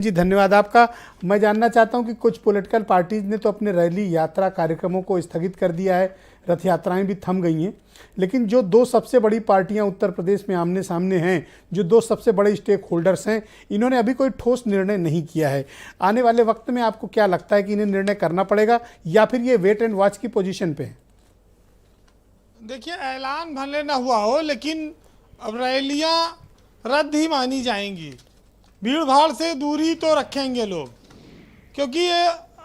जी धन्यवाद आपका। मैं जानना चाहता हूं कि कुछ पॉलिटिकल पार्टीज ने तो अपने रैली यात्रा कार्यक्रमों को स्थगित कर दिया है, रथ यात्राएं भी थम गई हैं, लेकिन जो दो सबसे बड़ी पार्टियां उत्तर प्रदेश में आमने सामने हैं, जो दो सबसे बड़े स्टेक होल्डर्स हैं, इन्होंने अभी कोई ठोस निर्णय नहीं किया है। आने वाले वक्त में आपको क्या लगता है कि इन्हें निर्णय करना पड़ेगा या फिर ये वेट एंड वॉच की पोजीशन पे है? देखिए, ऐलान भले न हुआ हो, लेकिन अब रैलियां रद्द ही मानी जाएंगी। भीड़ भाड़ से दूरी तो रखेंगे लोग, क्योंकि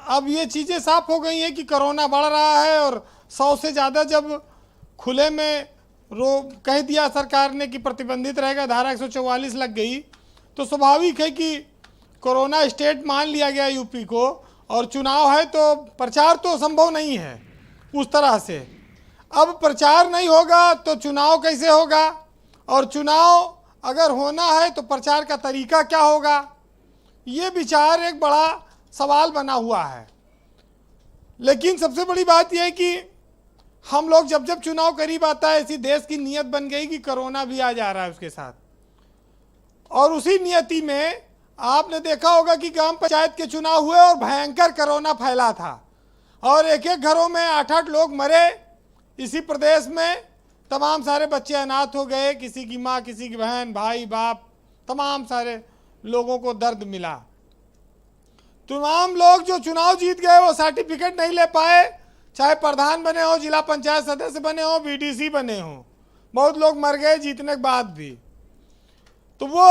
अब ये चीज़ें साफ हो गई हैं कि कोरोना बढ़ रहा है और 100 से ज़्यादा जब खुले में कह दिया सरकार ने कि प्रतिबंधित रहेगा, धारा 144 लग गई, तो स्वाभाविक है कि कोरोना स्टेट मान लिया गया यूपी को, और चुनाव है तो प्रचार तो संभव नहीं है उस तरह से। अब प्रचार नहीं होगा तो चुनाव कैसे होगा, और चुनाव अगर होना है तो प्रचार का तरीका क्या होगा, ये विचार एक बड़ा सवाल बना हुआ है। लेकिन सबसे बड़ी बात यह है कि हम लोग जब जब चुनाव करीब आता है, ऐसी देश की नीयत बन गई कि कोरोना भी आ जा रहा है उसके साथ, और उसी नियति में आपने देखा होगा कि ग्राम पंचायत के चुनाव हुए और भयंकर कोरोना फैला था, और एक एक घरों में 8-8 लोग मरे। इसी प्रदेश में तमाम सारे बच्चे अनाथ हो गए, किसी की माँ, किसी की बहन, भाई, बाप, तमाम सारे लोगों को दर्द मिला। तमाम लोग जो चुनाव जीत गए वो सर्टिफिकेट नहीं ले पाए, चाहे प्रधान बने हो, जिला पंचायत सदस्य बने हो, बीडीसी बने हो, बहुत लोग मर गए जीतने के बाद भी। तो वो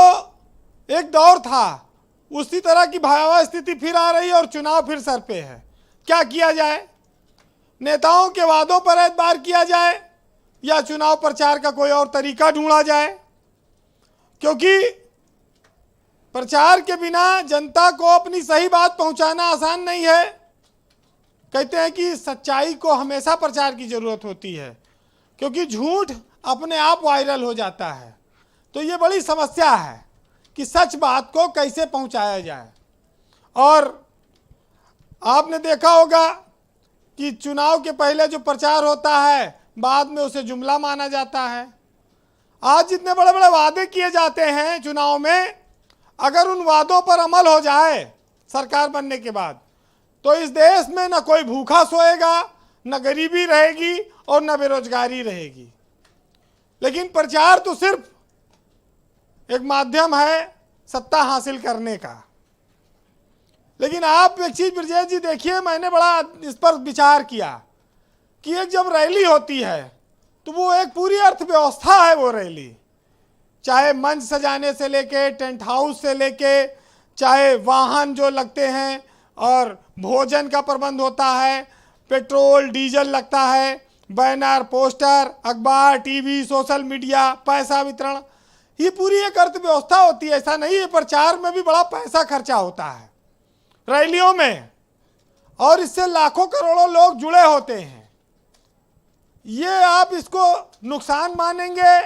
एक दौर था, उसी तरह की भयावह स्थिति फिर आ रही है और चुनाव फिर सर पे है। क्या किया जाए? नेताओं के वादों पर एतबार किया जाए या चुनाव प्रचार का कोई और तरीका ढूंढा जाए? क्योंकि प्रचार के बिना जनता को अपनी सही बात पहुंचाना आसान नहीं है। कहते हैं कि सच्चाई को हमेशा प्रचार की जरूरत होती है, क्योंकि झूठ अपने आप वायरल हो जाता है। तो ये बड़ी समस्या है कि सच बात को कैसे पहुंचाया जाए। और आपने देखा होगा कि चुनाव के पहले जो प्रचार होता है, बाद में उसे जुमला माना जाता है। आज जितने बड़े बड़े वादे किए जाते हैं चुनाव में, अगर उन वादों पर अमल हो जाए सरकार बनने के बाद, तो इस देश में न कोई भूखा सोएगा, न गरीबी रहेगी और न बेरोजगारी रहेगी। लेकिन प्रचार तो सिर्फ एक माध्यम है सत्ता हासिल करने का। लेकिन आप एक चीज ब्रजेश जी देखिए, मैंने बड़ा इस पर विचार किया कि एक जब रैली होती है तो वो एक पूरी अर्थव्यवस्था है। वो रैली चाहे मंच सजाने से लेके, टेंट हाउस से लेके, चाहे वाहन जो लगते हैं और भोजन का प्रबंध होता है, पेट्रोल डीजल लगता है, बैनर, पोस्टर, अखबार, टीवी, सोशल मीडिया, पैसा वितरण, ये पूरी एक अर्थव्यवस्था होती है। ऐसा नहीं है, प्रचार में भी बड़ा पैसा खर्चा होता है रैलियों में, और इससे लाखों करोड़ों लोग जुड़े होते हैं। ये आप इसको नुकसान मानेंगे,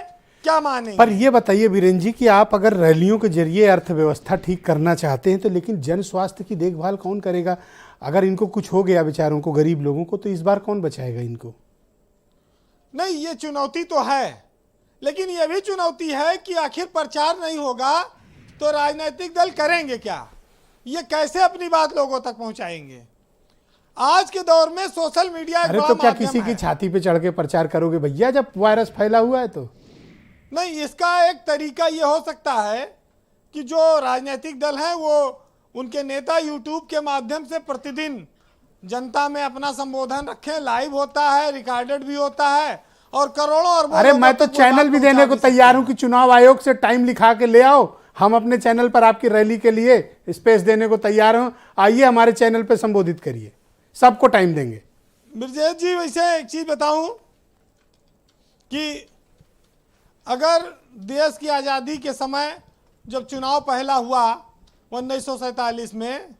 क्या मानेंगे? पर ये बताइए वीरेंद्र जी कि आप अगर रैलियों के जरिए अर्थव्यवस्था ठीक करना चाहते हैं, तो लेकिन जन स्वास्थ्य की देखभाल कौन करेगा? अगर इनको कुछ हो गया बेचारों को, गरीब लोगों को, तो इस बार कौन बचाएगा इनको? नहीं, ये चुनौती तो है, लेकिन ये भी चुनौती है कि आखिर प्रचार नहीं होगा तो राजनीतिक दल करेंगे क्या? ये कैसे अपनी बात लोगों तक पहुंचाएंगे? आज के दौर में सोशल मीडिया एक अरे बड़ा तो क्या माध्यम किसी की है। छाती पे चढ़ के प्रचार करोगे भैया, जब वायरस फैला हुआ है? तो नहीं, इसका एक तरीका ये हो सकता है कि जो राजनीतिक दल हैं वो उनके नेता यूट्यूब के माध्यम से प्रतिदिन जनता में अपना संबोधन रखें। लाइव होता है, रिकॉर्डेड भी होता है, और करोड़ों और अरे मैं तो चैनल भी देने को तैयार हूं कि चुनाव आयोग से टाइम लिखा के ले आओ, हम अपने चैनल पर आपकी रैली के लिए स्पेस देने को तैयार हूं, आइए हमारे चैनल पे संबोधित करिए, सबको टाइम देंगे। ब्रजेश जी, वैसे एक चीज बताऊं कि अगर देश की आज़ादी के समय जब चुनाव पहला हुआ 1947 में,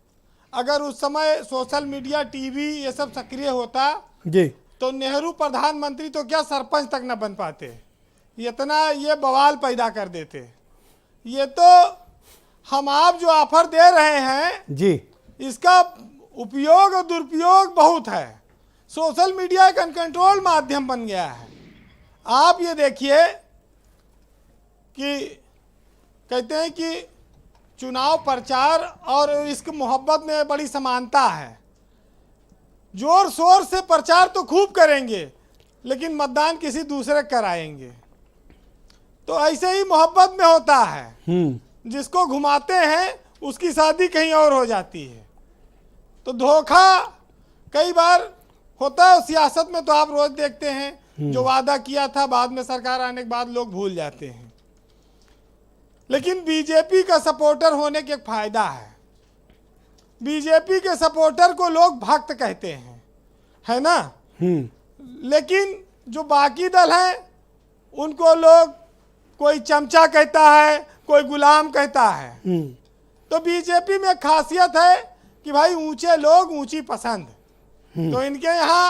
अगर उस समय सोशल मीडिया, टीवी ये सब सक्रिय होता जी, तो नेहरू प्रधानमंत्री तो क्या सरपंच तक न बन पाते। इतना ये बवाल पैदा कर देते। ये तो हम आप जो ऑफर दे रहे हैं जी, इसका उपयोग और दुरुपयोग बहुत है। सोशल मीडिया एक अनकंट्रोल माध्यम बन गया है। आप ये देखिए कि कहते हैं कि चुनाव प्रचार और इश्क मोहब्बत में बड़ी समानता है। जोर शोर से प्रचार तो खूब करेंगे, लेकिन मतदान किसी दूसरे कराएंगे। तो ऐसे ही मोहब्बत में होता है, जिसको घुमाते हैं उसकी शादी कहीं और हो जाती है। तो धोखा कई बार होता है सियासत में, तो आप रोज देखते हैं जो वादा किया था बाद में सरकार आने के बाद लोग भूल जाते हैं। लेकिन बीजेपी का सपोर्टर होने के एक फायदा है। बीजेपी के सपोर्टर को लोग भक्त कहते हैं, है ना। लेकिन जो बाकी दल हैं उनको लोग कोई चमचा कहता है, कोई गुलाम कहता है। तो बीजेपी में खासियत है कि भाई ऊंचे लोग ऊंची पसंद, तो इनके यहाँ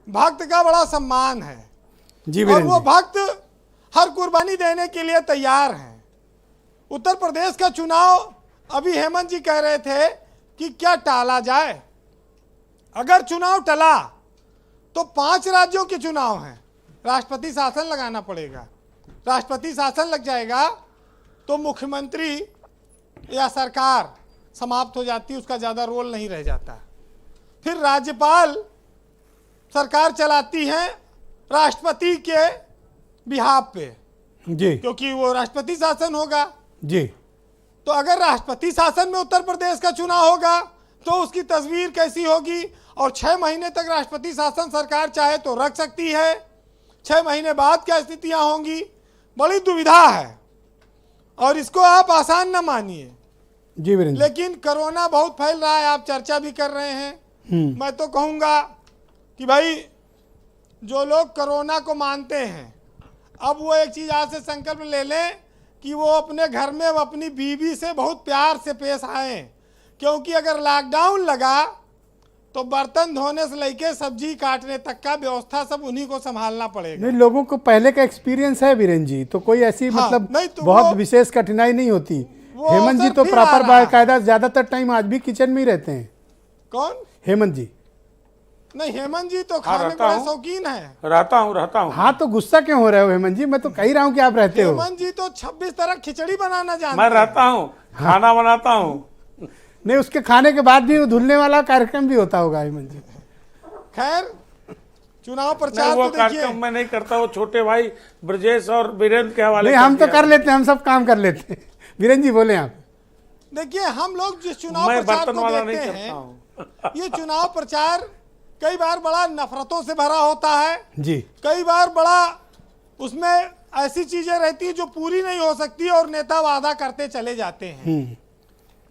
भक्त का बड़ा सम्मान है जी। और वो भक्त हर कुर्बानी देने के लिए तैयार हैं। उत्तर प्रदेश का चुनाव अभी हेमंत जी कह रहे थे कि क्या टाला जाए। अगर चुनाव टला तो 5 राज्यों के चुनाव हैं, राष्ट्रपति शासन लगाना पड़ेगा। राष्ट्रपति शासन लग जाएगा तो मुख्यमंत्री या सरकार समाप्त हो जाती, उसका ज़्यादा रोल नहीं रह जाता। फिर राज्यपाल सरकार चलाती है राष्ट्रपति के बिहाफ पे जी, क्योंकि वो राष्ट्रपति शासन होगा जी। तो अगर राष्ट्रपति शासन में उत्तर प्रदेश का चुनाव होगा तो उसकी तस्वीर कैसी होगी। और 6 महीने तक राष्ट्रपति शासन सरकार चाहे तो रख सकती है, 6 महीने बाद क्या स्थितियां होंगी, बड़ी दुविधा है। और इसको आप आसान न मानिए जी वीरेंद्र। लेकिन कोरोना बहुत फैल रहा है, आप चर्चा भी कर रहे हैं। मैं तो कहूँगा कि भाई जो लोग कोरोना को मानते हैं, अब वो एक चीज़ आज से संकल्प ले लें कि वो अपने घर में वो अपनी बीवी से बहुत प्यार से पेश आएँ, क्योंकि अगर लॉकडाउन लगा तो बर्तन धोने से लेके सब्जी काटने तक का व्यवस्था सब उन्हीं को संभालना पड़ेगा। नहीं, लोगों को पहले का एक्सपीरियंस है वीरेंद्र जी, तो कोई ऐसी मतलब नहीं तो बहुत विशेष कठिनाई नहीं होती। हेमंत जी तो प्रॉपर बाकायदा ज्यादातर टाइम आज भी किचन में ही रहते हैं। कौन? हेमंत जी। नहीं, हेमंत जी तो खाने के बड़े शौकीन है। रहता हूँ। हाँ, तो गुस्सा क्यों हो रहे हो हेमंत जी? मैं तो कह ही रहा हूँ कि आप रहते हो। हेमंत जी तो 26 तरह खिचड़ी बनाना जानते मैं हैं। रहता हूँ, खाना बनाता हूँ। नहीं, उसके खाने के बाद भी वो धुलने वाला कार्यक्रम भी होता होगा हेमंत जी। खैर, चुनाव नहीं, प्रचार वो तो देखिए, कार्यक्रम मैं नहीं करता, वो छोटे भाई ब्रजेश और वीरेंद्र के हवाले नहीं, हम तो दिया। कर लेते हैं, हम सब काम कर लेते हैं। वीरेंद्र जी बोले आप। देखिए हम लोग जिस चुनाव मैं प्रचार बर्तन को वाला नहीं देखते करता हैं, हूँ। ये चुनाव प्रचार कई बार बड़ा नफरतों से भरा होता है, जी, कई बार बड़ा उसमें ऐसी चीजें रहती हैं जो पूरी नहीं हो सकती और नेता वादा करते चले जाते हैं।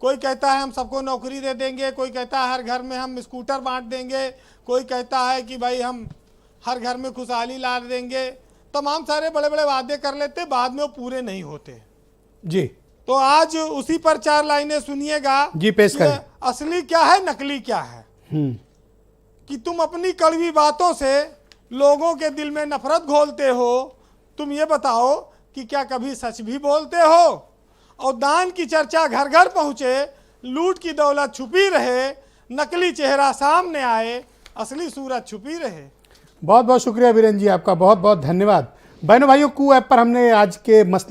कोई कहता है हम सबको नौकरी दे देंगे, कोई कहता है हर घर में हम स्कूटर बांट देंगे, कोई कहता है कि भाई हम हर घर में खुशहाली ला देंगे। तमाम सारे बड़े बड़े वादे कर लेते, बाद में वो पूरे नहीं होते जी। तो आज उसी पर 4 लाइनें सुनिएगा जी, पेश कि करें। असली क्या है नकली क्या है। कि तुम अपनी कड़वी बातों से लोगों के दिल में नफरत घोलते हो। तुम ये बताओ कि क्या कभी सच भी बोलते हो। और दान की चर्चा घर घर पहुंचे, लूट की दौलत छुपी रहे, नकली चेहरा सामने आए, असली सूरत छुपी रहे। बहुत बहुत शुक्रिया वीरेंद्र जी, आपका बहुत बहुत धन्यवाद। बहनों भाइयों, कू ऐप पर हमने आज के मस्त